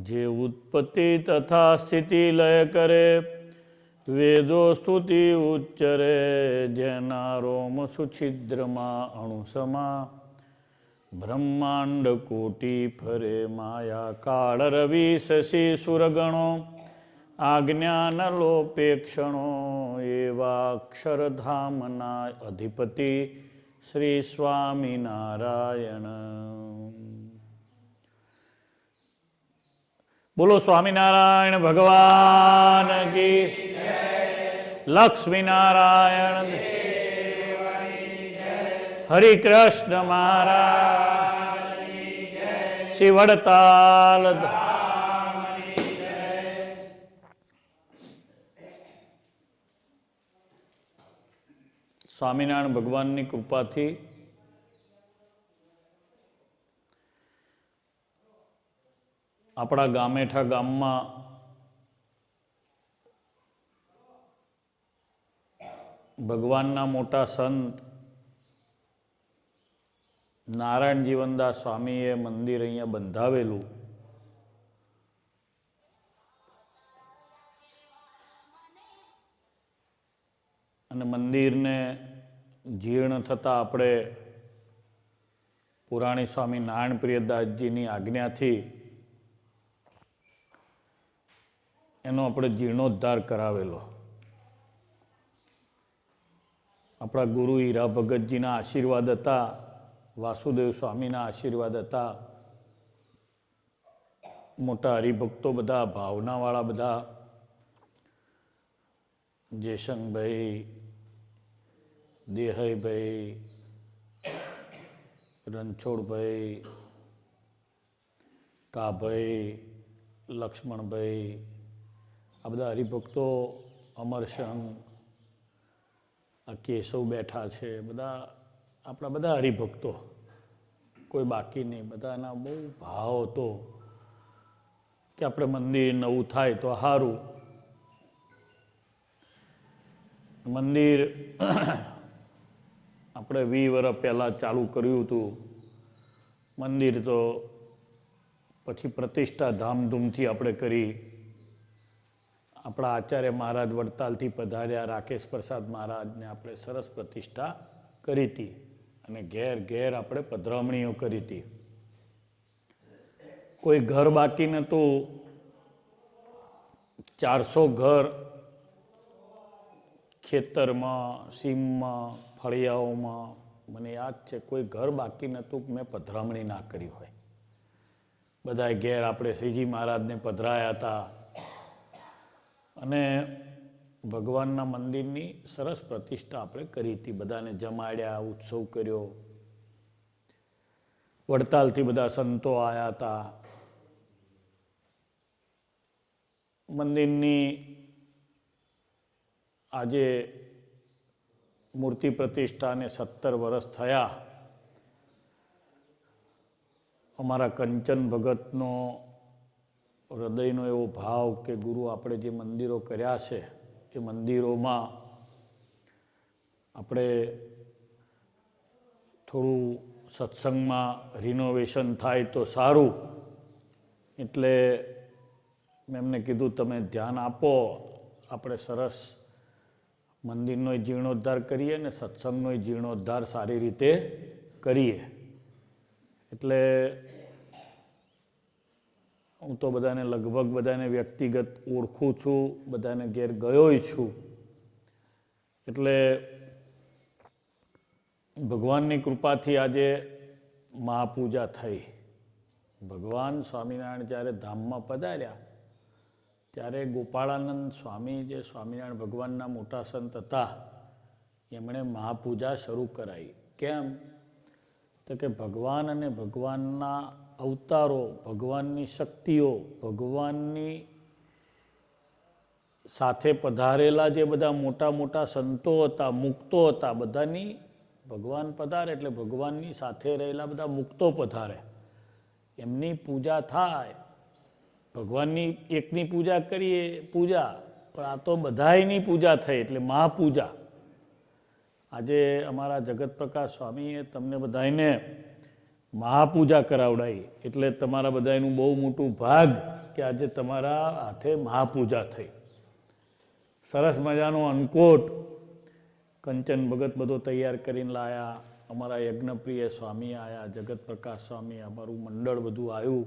જે ઉત્પત્તિ તથા સ્થિતિ લય કરે, વેદો સ્તુતિ ઉચ્ચરે, જેના રોમ સુછિદ્રમાં અણુસમા, બ્રહ્માંડ કોટી ફરે માયા કાળ રવિ શશી સુરગણો, આજ્ઞા ન લોપેક્ષણો, એવા અક્ષરધામના અધિપતિ શ્રી સ્વામિનારાયણ. બોલો સ્વામિનારાયણ ભગવાન કી, લક્ષ્મીનારાયણ, હરિ કૃષ્ણ મહારાજ, શ્રી વડતાલ. સ્વામિનારાયણ ભગવાનની કૃપાથી આપણા ગામેઠા ગામમાં ભગવાનના મોટા સંત નારાયણ જીવનદાસ સ્વામીએ મંદિર અહીંયા બંધાવેલું. અને મંદિરને જીર્ણ થતાં આપણે પુરાણી સ્વામી નારાયણ પ્રિયદાસજીની આજ્ઞાથી એનો આપણે જીર્ણોદ્ધાર કરાવેલો. આપણા ગુરુ હીરા ભગતજીના આશીર્વાદ હતા, વાસુદેવ સ્વામીના આશીર્વાદ હતા, મોટા હરિભક્તો બધા, ભાવનાવાળા બધા, જયશંકભાઈ, દેહયભાઈ, રણછોડભાઈ, કાભાઈ, લક્ષ્મણભાઈ, આ બધા હરિભક્તો, અમરસંગ, આ કેશવ બેઠા છે, બધા આપણા બધા હરિભક્તો, કોઈ બાકી નહીં. બધાના બહુ ભાવ હતો કે આપણે મંદિર નવું થાય તો સારું. મંદિર આપણે 20 વર્ષ પહેલાં ચાલુ કર્યું હતું. મંદિર તો પછી પ્રતિષ્ઠા ધામધૂમથી આપણે કરી. આપણા આચાર્ય મહારાજ વડતાલથી પધાર્યા, રાકેશ પ્રસાદ મહારાજને આપણે સરસ પ્રતિષ્ઠા કરી હતી. અને ઘેર ઘેર આપણે પધરામણીઓ કરી હતી. કોઈ ઘર બાકી નહોતું. 400 ઘર ખેતરમાં, સીમમાં, ફળિયાઓમાં, મને યાદ છે કોઈ ઘર બાકી નહોતું કે મેં પધરામણી ના કરી હોય. બધા ઘેર આપણે શ્રીજી મહારાજને પધરાયા હતા અને ભગવાનના મંદિરની સરસ પ્રતિષ્ઠા આપણે કરી હતી. બધાને જમાડ્યા, ઉત્સવ કર્યો. વડતાલથી બધા સંતો આવ્યા હતા. મંદિરની આજે મૂર્તિ પ્રતિષ્ઠાને 17 વર્ષ થયા. અમારા કંચન ભગતનો હૃદયનો એવો ભાવ કે ગુરુ આપણે જે મંદિરો કર્યા છે એ મંદિરોમાં આપણે થોડું સત્સંગમાં રિનોવેશન થાય તો સારું. એટલે મેં એમને કીધું તમે ધ્યાન આપો, આપણે સરસ મંદિરનો જીર્ણોદ્ધાર કરીએ ને સત્સંગનો જીર્ણોદ્ધાર સારી રીતે કરીએ. એટલે હું તો બધાને લગભગ બધાને વ્યક્તિગત ઓળખું છું, બધાને ઘેર ગયોય છું. એટલે ભગવાનની કૃપાથી આજે મહાપૂજા થઈ. ભગવાન સ્વામિનારાયણ જ્યારે ધામમાં પધાર્યા ત્યારે ગોપાળાનંદ સ્વામી, જે સ્વામિનારાયણ ભગવાનના મોટા સંત હતા, એમણે મહાપૂજા શરૂ કરાવી. કેમ? તો કે ભગવાન અને ભગવાનના અવતારો, ભગવાનની શક્તિઓ, ભગવાનની સાથે પધારેલા જે બધા મોટા મોટા સંતો હતા, મુક્તો હતા, બધાની ભગવાન પધારે એટલે ભગવાનની સાથે રહેલા બધા મુક્તો પધારે, એમની પૂજા થાય. ભગવાનની એકની પૂજા કરીએ પૂજા, પણ આ તો બધાયની પૂજા થઈ એટલે મહાપૂજા. આજે અમારા જગત પ્રકાશ સ્વામીએ તમને બધાને મહાપૂજા કરાવડાવી. એટલે તમારા બધાનું બહુ મોટું ભાગ કે આજે તમારા હાથે મહાપૂજા થઈ. સરસ મજાનો અન્નકોટ કંચન ભગત બધો તૈયાર કરીને લાયા. અમારા યજ્ઞપ્રિય સ્વામી આવ્યા, જગત પ્રકાશ સ્વામી, અમારું મંડળ બધું આવ્યું.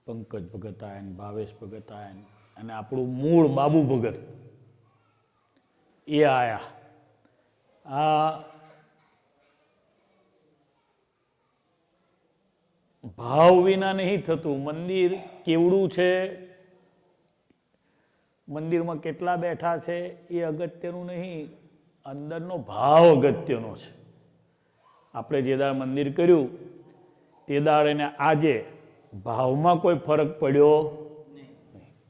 પંકજ ભગત આવ્યા ને ભાવેશ ભગત આવ્યા ને અને આપણું મૂળ બાબુ ભગત એ આવ્યા. આ ભાવ વિના નહીં થતું. મંદિર કેવડું છે, મંદિરમાં કેટલા બેઠા છે એ અગત્યનું નહીં, અંદરનો ભાવ અગત્યનો છે. આપણે જે દાડ મંદિર કર્યું તે દાડ એને આજે ભાવમાં કોઈ ફરક પડ્યો નહીં.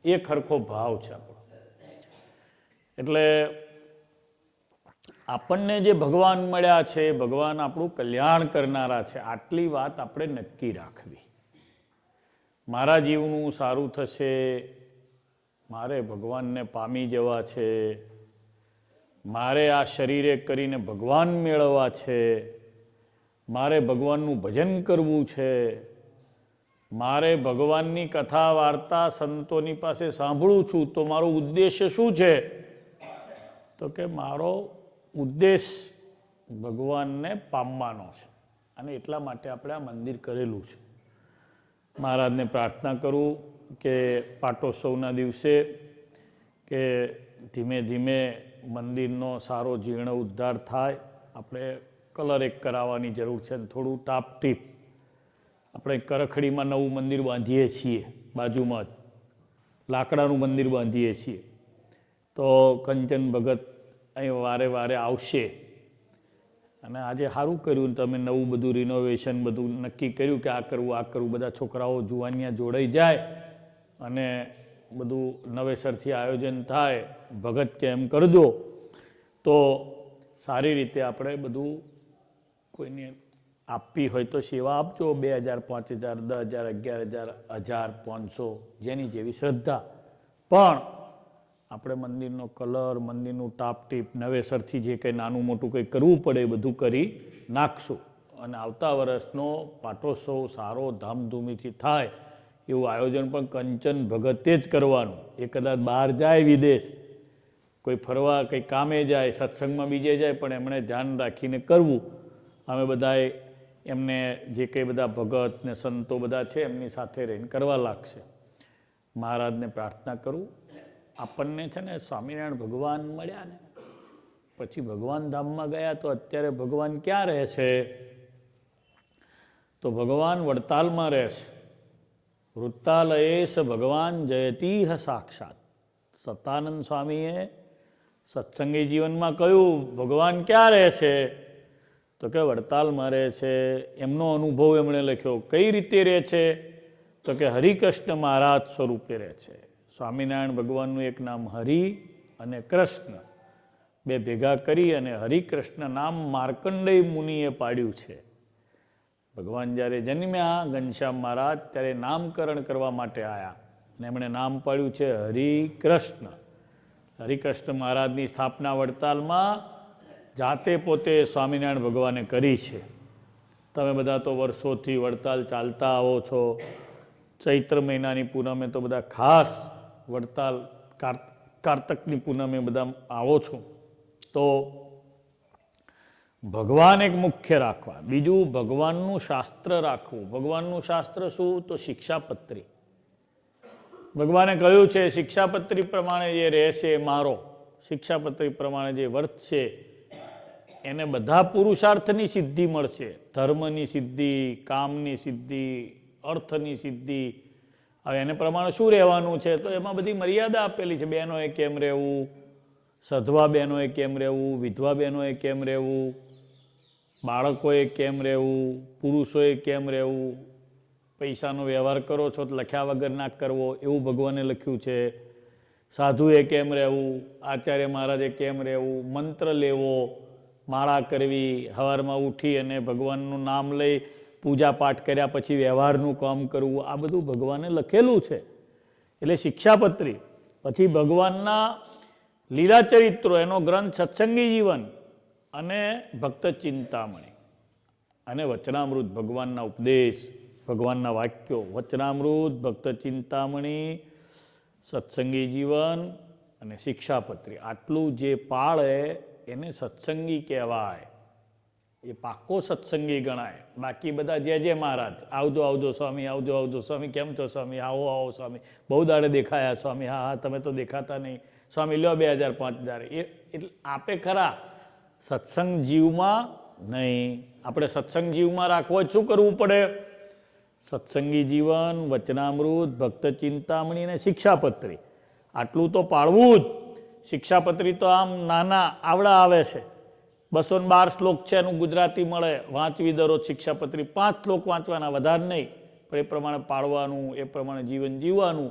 એ ખરખો ભાવ છે આપણો. એટલે આપણને જે ભગવાન મળ્યા છે, ભગવાન આપણું કલ્યાણ કરનારા છે, આટલી વાત આપણે નક્કી રાખવી. મારા જીવનું સારું થશે, મારે ભગવાનને પામી જવા છે, મારે આ શરીરે કરીને ભગવાન મેળવવા છે, મારે ભગવાનનું ભજન કરવું છે, મારે ભગવાનની કથા વાર્તા સંતોની પાસે સાંભળું છું, તો મારો ઉદ્દેશ્ય શું છે? તો કે મારો ઉદ્દેશ ભગવાનને પામવાનો છે અને એટલા માટે આપણે આ મંદિર કરેલું છે. મહારાજને પ્રાર્થના કરું કે પાટોત્સવના દિવસે કે ધીમે ધીમે મંદિરનો સારો જીર્ણ ઉદ્ધાર થાય. આપણે કલર એક કરાવવાની જરૂર છે અને થોડું ટાપટીપ. આપણે કરખડીમાં નવું મંદિર બાંધીએ છીએ, બાજુમાં જ લાકડાનું મંદિર બાંધીએ છીએ. તો કંચન ભગત અહીં વારે વારે આવશે અને આજે સારું કર્યું તમે નવું બધું રિનોવેશન બધું નક્કી કર્યું કે આ કરવું આ કરવું. બધા છોકરાઓ જુવાનિયા જોડાઈ જાય અને બધું નવેસરથી આયોજન થાય. ભગત કે એમ કરજો તો સારી રીતે આપણે બધું કોઈને આપવી હોય તો સેવા આપજો. 2000, 5000, 10,000, 11,000, 1000, 500 જેની જેવી શ્રદ્ધા. પણ આપણે મંદિરનો કલર, મંદિરનું ટાપટીપ, નવેસરથી જે કંઈ નાનું મોટું કંઈ કરવું પડે એ બધું કરી નાખશું અને આવતા વર્ષનો પાટોત્સવ સારો ધામધૂમીથી થાય એવું આયોજન પણ કંચન ભગતે જ કરવાનું. એ કદાચ બહાર જાય વિદેશ, કોઈ ફરવા કંઈ કામે જાય, સત્સંગમાં બીજે જાય, પણ એમણે ધ્યાન રાખીને કરવું. અમે બધાએ એમને જે કંઈ બધા ભગત ને સંતો બધા છે એમની સાથે રહીને કરવા લાગશે. મહારાજને પ્રાર્થના કરું આપણને છે ને સ્વામિનારાયણ ભગવાન મળ્યા ને પછી ભગવાન ધામમાં ગયા તો અત્યારે ભગવાન ક્યાં રહે છે? તો ભગવાન વડતાલમાં રહેશે. વૃત્તાલયેશ ભગવાન જયતીહ સાક્ષાત. સતાનંદ સ્વામીએ સત્સંગી જીવનમાં કહ્યું ભગવાન ક્યાં રહે છે? તો કે વડતાલમાં રહે છે. એમનો અનુભવ એમણે લખ્યો. કઈ રીતે રહે છે? તો કે હરિકૃષ્ણ મહારાજ સ્વરૂપે રહે છે. સ્વામિનારાયણ ભગવાનનું એક નામ હરિ અને કૃષ્ણ બે ભેગા કરી અને હરિકૃષ્ણ નામ માર્કંડેય મુનિએ પાડ્યું છે. ભગવાન જ્યારે જન્મ્યા ઘનશ્યામ મહારાજ ત્યારે નામકરણ કરવા માટે આવ્યા અને એમણે નામ પાડ્યું છે હરિકૃષ્ણ. હરિકૃષ્ણ મહારાજની સ્થાપના વડતાલમાં જાતે પોતે સ્વામિનારાયણ ભગવાને કરી છે. તમે બધા તો વર્ષોથી વડતાલ ચાલતા આવો છો. ચૈત્ર મહિનાની પૂનમે તો બધા ખાસ વડતાલ કારતકની પૂનમે બધા આવો છો. તો ભગવાન એક મુખ્ય રાખવા, બીજું ભગવાનનું શાસ્ત્ર રાખવું. ભગવાનનું શાસ્ત્ર શું? તો શિક્ષાપત્રી. ભગવાને કહ્યું છે શિક્ષાપત્રી પ્રમાણે જે રહેશે મારો, શિક્ષાપત્રી પ્રમાણે જે વર્તશે એને બધા પુરુષાર્થની સિદ્ધિ મળશે. ધર્મની સિદ્ધિ, કામની સિદ્ધિ, અર્થની સિદ્ધિ. હવે એને પ્રમાણે શું રહેવાનું છે? તો એમાં બધી મર્યાદા આપેલી છે. બહેનોએ કેમ રહેવું, સધવા બહેનોએ કેમ રહેવું, વિધવા બહેનોએ કેમ રહેવું, બાળકોએ કેમ રહેવું, પુરુષોએ કેમ રહેવું, પૈસાનો વ્યવહાર કરો છો તો લખ્યા વગર ના કરવો એવું ભગવાને લખ્યું છે. સાધુએ કેમ રહેવું, આચાર્ય મહારાજે કેમ રહેવું, મંત્ર લેવો, માળા કરવી, સવારમાં ઉઠી અને ભગવાનનું નામ લઈ પૂજા પાઠ કર્યા પછી વ્યવહારનું કામ કરવું, આ બધું ભગવાને લખેલું છે. એટલે શિક્ષાપત્રી. પછી ભગવાનના લીલા ચરિત્રો, એનો ગ્રંથ સત્સંગી જીવન અને ભક્ત ચિંતામણી. અને વચનામૃત ભગવાનના ઉપદેશ, ભગવાનના વાક્યો, વચનામૃત, ભક્ત ચિંતામણી, સત્સંગી જીવન અને શિક્ષાપત્રી, આટલું જે પાળે એને સત્સંગી કહેવાય, એ પાક્કો સત્સંગી ગણાય. બાકી બધા જે મહારાજ, આવજો આવજો સ્વામી, આવજો આવજો સ્વામી, કેમ છો સ્વામી, આવો આવો સ્વામી, બહુ દાડે દેખાયા સ્વામી, હા હા તમે તો દેખાતા નહીં સ્વામી, લ્યો 2000 5000, એ એટલે આપે ખરા, સત્સંગ જીવમાં નહીં. આપણે સત્સંગ જીવમાં રાખવો હોય શું કરવું પડે? સત્સંગી જીવન, વચનામૃત, ભક્ત ચિંતામણી અને શિક્ષાપત્રી, આટલું તો પાળવું જ. શિક્ષાપત્રી તો આમ નાના આવડા આવે છે, 212 શ્લોક છે, એનું ગુજરાતી મળે, વાંચવી દરરોજ શિક્ષાપત્રી, 5 શ્લોક વાંચવાના, વધારે નહીં, પણ એ પ્રમાણે પાળવાનું, એ પ્રમાણે જીવન જીવવાનું.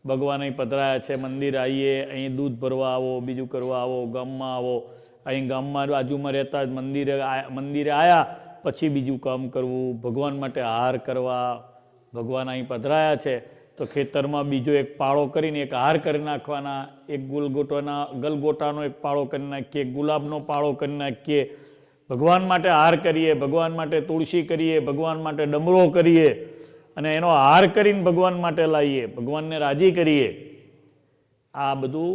ભગવાન અહીં પધરાયા છે, મંદિર આવીએ, અહીં દૂધ ભરવા આવો, બીજું કરવા આવો, ગામમાં આવો, અહીં ગામમાં બાજુમાં રહેતા જ મંદિરે આવ્યા પછી બીજું કામ કરવું, ભગવાન માટે હાર કરવા. ભગવાન અહીં પધરાયા છે તો ખેતરમાં બીજો એક પાળો કરીને એક હાર કરી નાખવાના, એક ગલગોટાનો એક પાળો કરી નાખીએ, ગુલાબનો પાળો કરી નાખીએ, ભગવાન માટે હાર કરીએ, ભગવાન માટે તુલસી કરીએ, ભગવાન માટે ડમરો કરીએ અને એનો હાર કરીને ભગવાન માટે લાવીએ, ભગવાનને રાજી કરીએ. આ બધું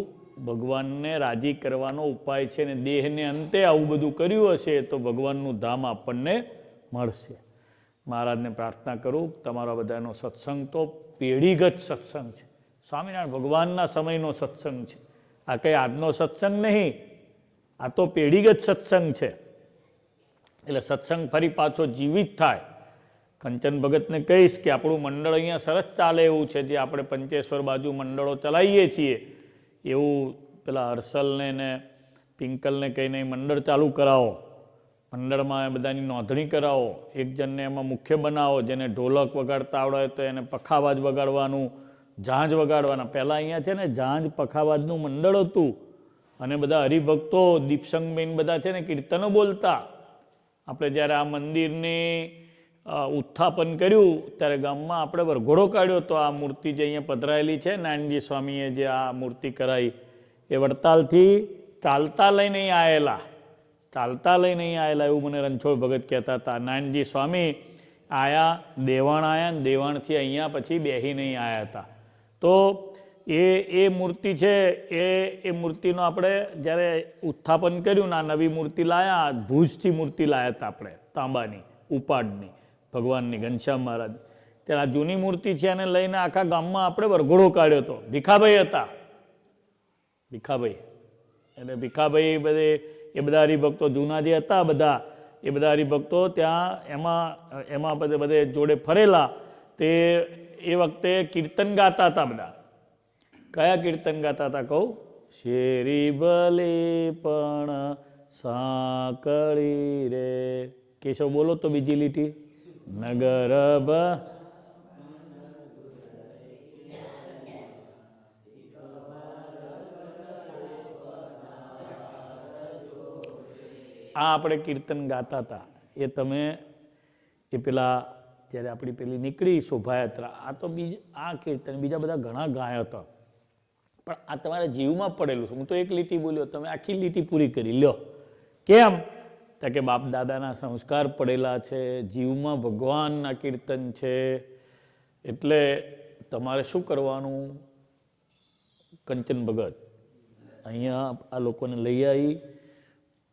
ભગવાનને રાજી કરવાનો ઉપાય છે ને દેહને અંતે આવું બધું કર્યું હશે તો ભગવાનનું ધામ આપણને મળશે. મહારાજને પ્રાર્થના કરું, તમારા બધાનો સત્સંગ તો પેઢીગત સત્સંગ છે, સ્વામિનારાયણ ભગવાનના સમયનો સત્સંગ છે, આ કંઈ આજનો સત્સંગ નહીં, આ તો પેઢીગત સત્સંગ છે. એટલે સત્સંગ ફરી પાછો જીવિત થાય. કંચન ભગતને કહીશ કે આપણું મંડળ અહીંયા સરસ ચાલે એવું છે, જે આપણે પંચેશ્વર બાજુ મંડળો ચલાવીએ છીએ એવું પેલા હર્ષલને ને પિંકલને કહીને મંડળ ચાલુ કરાવો, મંડળમાં બધાની નોંધણી કરાવો, એક જણને એમાં મુખ્ય બનાવો, જેને ઢોલક વગાડતા આવડે તો એને પખાવાજ વગાડવાનું, ઝાંઝ વગાડવાના. પહેલાં અહીંયા છે ને ઝાંઝ પખાવાજનું મંડળ હતું અને બધા હરિભક્તો દીપસંગબેન બધા છે ને કીર્તનો બોલતા. આપણે જ્યારે આ મંદિરની ઉત્થાપન કર્યું ત્યારે ગામમાં આપણે વરઘોડો કાઢ્યો તો આ મૂર્તિ જે અહીંયા પધરાયેલી છે, નારાયણજી સ્વામીએ જે આ મૂર્તિ કરાવી, એ વડતાલથી ચાલતા લઈને અહીં આવેલા, ચાલતા લઈને અહીં આવેલા એવું મને રણછોડ ભગત કહેતા હતા. નારાયણજી સ્વામી આયા, દેવાણ આવ્યા ને દેવાણથી અહીંયા પછી બેહીને અહીં આવ્યા હતા. તો એ મૂર્તિ છે, એ મૂર્તિનો આપણે જ્યારે ઉત્થાપન કર્યું ને આ નવી મૂર્તિ લાયા, ભુજથી મૂર્તિ લાયા હતા આપણે, તાંબાની ઉપાડની ભગવાનની, ઘનશ્યામ મહારાજ. ત્યારે આ જૂની મૂર્તિ છે એને લઈને આખા ગામમાં આપણે વરઘોડો કાઢ્યો હતો. ભીખાભાઈ હતા, ભીખાભાઈ, એટલે ભીખાભાઈ એ બધા હરિભક્તો જૂના જે હતા બધા, એ બધા હરિભક્તો ત્યાં એમાં બધે જોડે ફરેલા. તે એ વખતે કીર્તન ગાતા હતા બધા. કયા કીર્તન ગાતા હતા કહું? શેરી ભલે પણ સાંકળી રે, કેશવ બોલો તો બીજી લીટી, નગર આ આપણે કીર્તન ગાતા હતા. એ તમે એ પેલા જ્યારે આપણી પેલી નીકળી શોભાયાત્રા, આ તો આ કીર્તન બીજા બધા ઘણા ગાયા હતા, પણ આ તમારા જીવમાં પડેલું છે. હું તો એક લીટી બોલ્યો, તમે આખી લીટી પૂરી કરી લ્યો. કેમ? તો કે બાપ દાદાના સંસ્કાર પડેલા છે, જીવમાં ભગવાનના કીર્તન છે. એટલે તમારે શું કરવાનું? કંચન ભગત અહીંયા આ લોકોને લઈ આવી,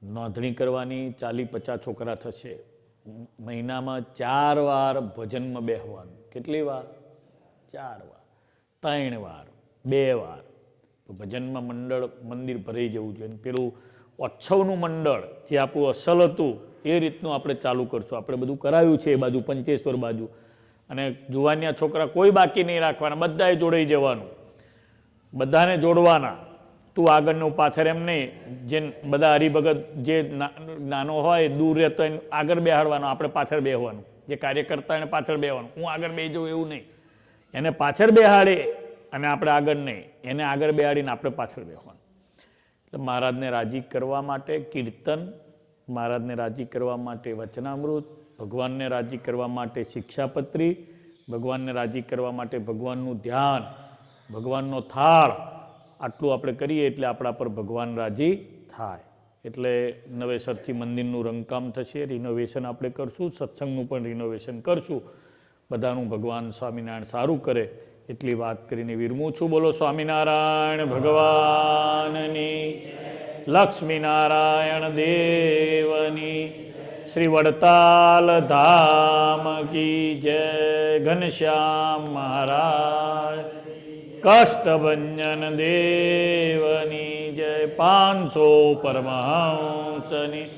નોંધણી કરવાની, 40-50 છોકરા થશે. મહિનામાં 4 વાર ભજનમાં બેસવાનું. કેટલી વાર? 4 વાર, 3 વાર, 2 વાર. ભજનમાં મંદિર ભરાઈ જવું જોઈએ. પેલું ઓછવનું મંડળ જે આપણું અસલ હતું એ રીતનું આપણે ચાલુ કરશું. આપણે બધું કરાવ્યું છે એ બાજુ, પંચેશ્વર બાજુ. અને જુવાનિયા છોકરા કોઈ બાકી નહીં રાખવાના, બધાએ જોડાઈ જવાનું, બધાને જોડવાના. તું આગળ ને પાછળ એમ નહીં. જે બધા હરિભગત જે નાનો હોય દૂર રહેતો એને આગળ બેહાડવાનો, આપણે પાછળ બેહવાનું. જે કાર્ય કરતા એને પાછળ બેહવાનું. હું આગળ બેસી જાઉં એવું નહીં. એને પાછળ બેહાડે અને આપણે આગળ નહીં. એને આગળ બેહાડીને આપણે પાછળ બેહવાનું. એટલે મહારાજને રાજી કરવા માટે કીર્તન, મહારાજને રાજી કરવા માટે વચનામૃત, ભગવાનને રાજી કરવા માટે શિક્ષાપત્રી, ભગવાનને રાજી કરવા માટે ભગવાનનું ધ્યાન, ભગવાનનો થાળ, આટલું આપણે કરીએ એટલે આપણા પર ભગવાન રાજી થાય. એટલે નવેસરથી મંદિરનું રંગકામ થશે, રિનોવેશન આપણે કરશું, સત્સંગનું પણ રિનોવેશન કરશું. બધાનું ભગવાન સ્વામિનારાયણ સારું કરે એટલી વાત કરીને વિરમું છું. બોલો સ્વામિનારાયણ ભગવાનની, લક્ષ્મીનારાયણ દેવની, શ્રી વડતાલ ધામ કી જય, ઘનશ્યામ મહારાજ, કષ્ટભંજન દેવની જય, 500 પરમહંસની,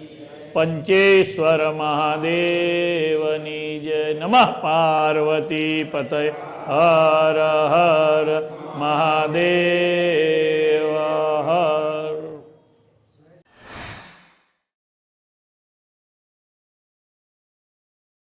પંચેશ્વર મહાદેવની જય. નમઃ પાર્વતી પતય હર હર મહાદેવ.